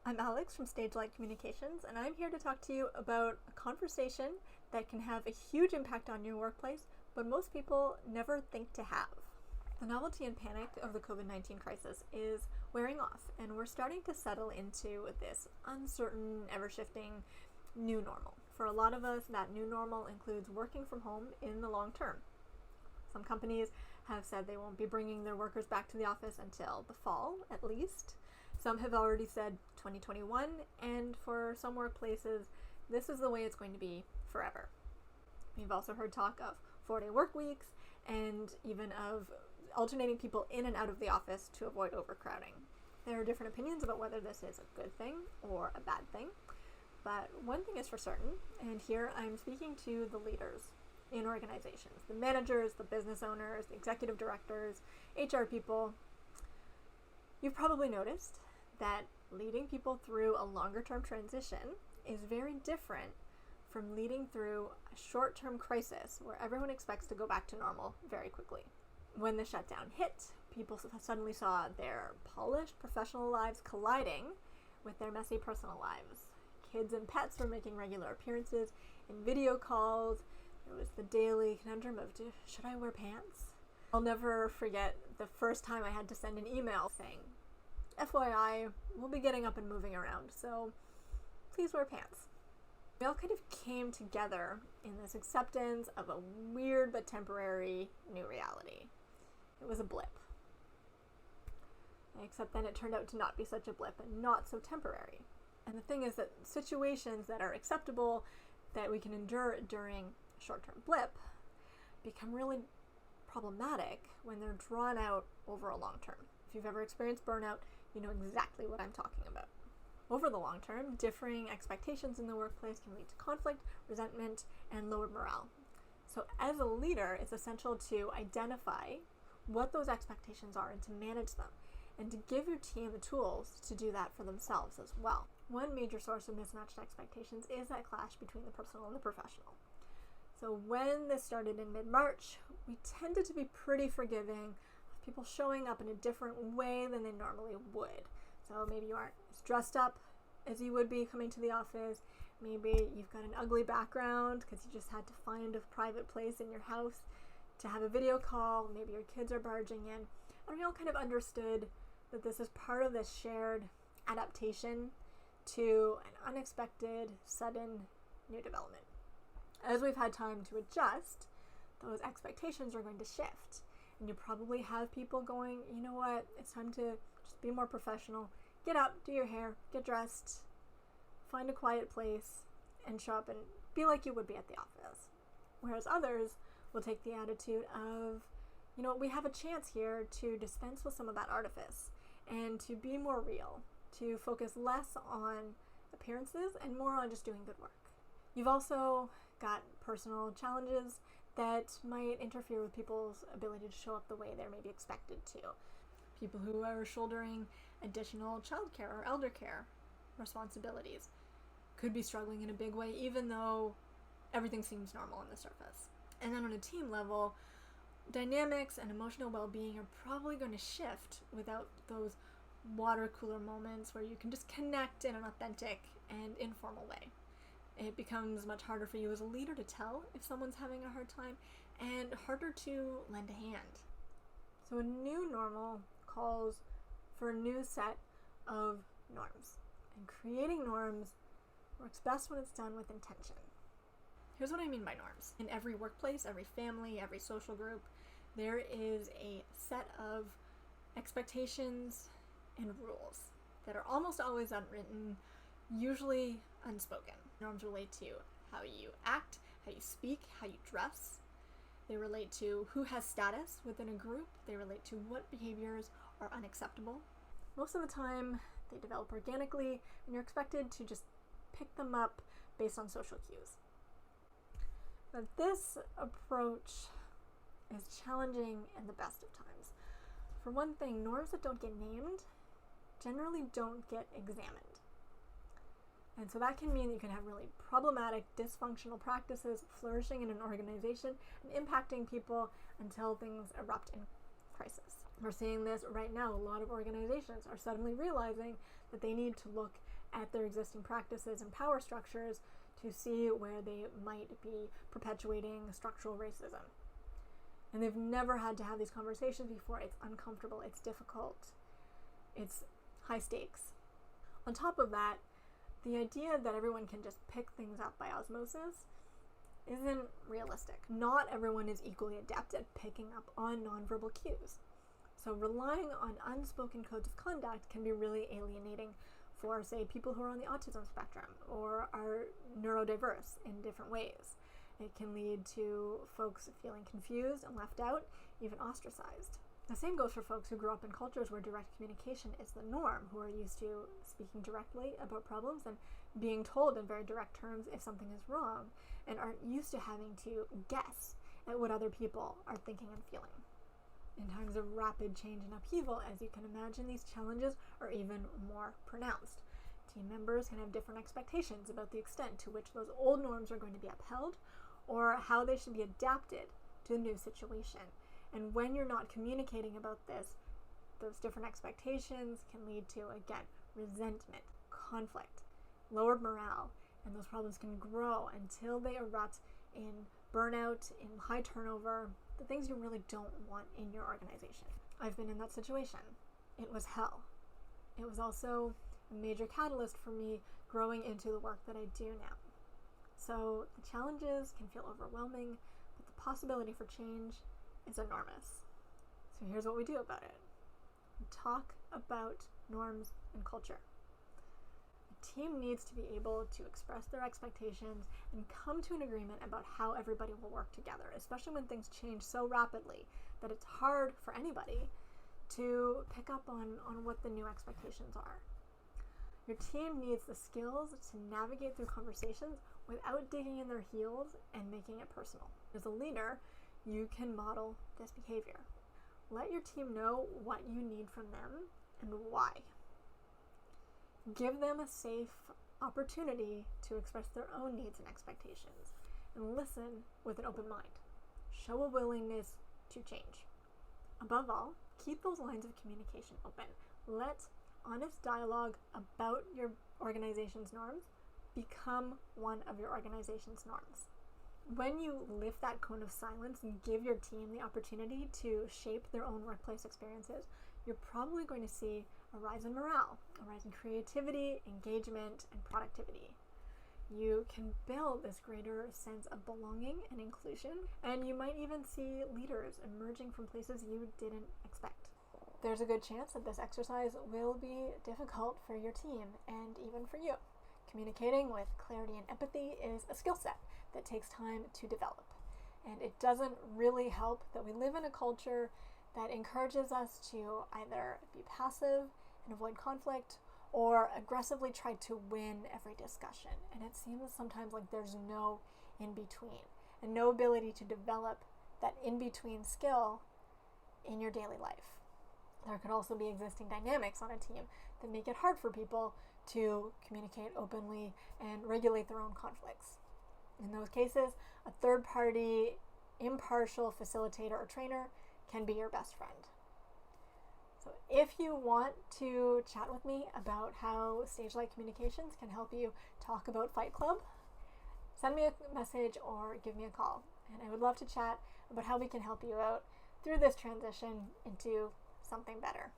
I'm Alex from Stage Light Communications, and I'm here to talk to you about a conversation that can have a huge impact on your workplace, but most people never think to have. The novelty and panic of the COVID-19 crisis is wearing off, and we're starting to settle into this uncertain, ever-shifting new normal. For a lot of us, that new normal includes working from home in the long term. Some companies have said they won't be bringing their workers back to the office until the fall, at least. Some have already said 2021, and for some workplaces, this is the way it's going to be forever. We've also heard talk of 4-day work weeks and even of alternating people in and out of the office to avoid overcrowding. There are different opinions about whether this is a good thing or a bad thing, but one thing is for certain, and here I'm speaking to the leaders in organizations, the managers, the business owners, the executive directors, HR people. You've probably noticed that leading people through a longer-term transition is very different from leading through a short-term crisis where everyone expects to go back to normal very quickly. When the shutdown hit, people suddenly saw their polished professional lives colliding with their messy personal lives. Kids and pets were making regular appearances in video calls. There was the daily conundrum of, should I wear pants? I'll never forget the first time I had to send an email saying, FYI, we'll be getting up and moving around, so please wear pants. We all kind of came together in this acceptance of a weird but temporary new reality. It was a blip. Except then it turned out to not be such a blip and not so temporary. And the thing is that situations that are acceptable, that we can endure during a short-term blip, become really problematic when they're drawn out over a long term. If you've ever experienced burnout, you know exactly what I'm talking about. Over the long term, differing expectations in the workplace can lead to conflict, resentment, and lowered morale. So as a leader, it's essential to identify what those expectations are and to manage them, and to give your team the tools to do that for themselves as well. One major source of mismatched expectations is that clash between the personal and the professional. So when this started in mid-March, we tended to be pretty forgiving of people showing up in a different way than they normally would. So maybe you aren't as dressed up as you would be coming to the office. Maybe you've got an ugly background because you just had to find a private place in your house to have a video call. Maybe your kids are barging in. And we all kind of understood that this is part of this shared adaptation to an unexpected, sudden new development. As we've had time to adjust, those expectations are going to shift. And you probably have people going, you know what, it's time to just be more professional. Get up, do your hair, get dressed, find a quiet place, and show up and be like you would be at the office. Whereas others will take the attitude of, you know, we have a chance here to dispense with some of that artifice and to be more real, to focus less on appearances and more on just doing good work. You've also got personal challenges that might interfere with people's ability to show up the way they're maybe expected to. People who are shouldering additional childcare or elder care responsibilities could be struggling in a big way, even though everything seems normal on the surface. And then on a team level, dynamics and emotional well-being are probably going to shift without those water cooler moments where you can just connect in an authentic and informal way. It becomes much harder for you as a leader to tell if someone's having a hard time and harder to lend a hand. So a new normal calls for a new set of norms. And creating norms works best when it's done with intention. Here's what I mean by norms. In every workplace, every family, every social group, there is a set of expectations and rules that are almost always unwritten, usually unspoken. Norms relate to how you act, how you speak, how you dress. They relate to who has status within a group. They relate to what behaviors are unacceptable. Most of the time, they develop organically, and you're expected to just pick them up based on social cues. But this approach is challenging in the best of times. For one thing, norms that don't get named generally don't get examined. And so that can mean that you can have really problematic, dysfunctional practices flourishing in an organization and impacting people until things erupt in crisis. We're seeing this right now. A lot of organizations are suddenly realizing that they need to look at their existing practices and power structures to see where they might be perpetuating structural racism. And they've never had to have these conversations before. It's uncomfortable, it's difficult, it's high stakes. On top of that, the idea that everyone can just pick things up by osmosis isn't realistic. Not everyone is equally adept at picking up on nonverbal cues. So relying on unspoken codes of conduct can be really alienating for, say, people who are on the autism spectrum or are neurodiverse in different ways. It can lead to folks feeling confused and left out, even ostracized. The same goes for folks who grew up in cultures where direct communication is the norm, who are used to speaking directly about problems and being told in very direct terms if something is wrong, and aren't used to having to guess at what other people are thinking and feeling. In times of rapid change and upheaval, as you can imagine, these challenges are even more pronounced. Team members can have different expectations about the extent to which those old norms are going to be upheld or how they should be adapted to a new situation. And when you're not communicating about this, those different expectations can lead to, again, resentment, conflict, lowered morale, and those problems can grow until they erupt in burnout, in high turnover, the things you really don't want in your organization. I've been in that situation. It was hell. It was also a major catalyst for me growing into the work that I do now. So the challenges can feel overwhelming, but the possibility for change is enormous. So here's what we do about it. We talk about norms and culture. A team needs to be able to express their expectations and come to an agreement about how everybody will work together, especially when things change so rapidly that it's hard for anybody to pick up on what the new expectations are. Your team needs the skills to navigate through conversations without digging in their heels and making it personal. As a leader, you can model this behavior. Let your team know what you need from them and why. Give them a safe opportunity to express their own needs and expectations, and listen with an open mind. Show a willingness to change. Above all, keep those lines of communication open. Let honest dialogue about your organization's norms become one of your organization's norms. When you lift that cone of silence and give your team the opportunity to shape their own workplace experiences, you're probably going to see a rise in morale, a rise in creativity, engagement, and productivity. You can build this greater sense of belonging and inclusion, and you might even see leaders emerging from places you didn't expect. There's a good chance that this exercise will be difficult for your team and even for you. Communicating with clarity and empathy is a skill set that takes time to develop. And it doesn't really help that we live in a culture that encourages us to either be passive and avoid conflict or aggressively try to win every discussion. And it seems sometimes like there's no in-between and no ability to develop that in-between skill in your daily life. There could also be existing dynamics on a team that make it hard for people to communicate openly and regulate their own conflicts. In those cases, a third-party, impartial facilitator or trainer can be your best friend. So if you want to chat with me about how stage-light communications can help you talk about Fight Club, send me a message or give me a call. And I would love to chat about how we can help you out through this transition into something better.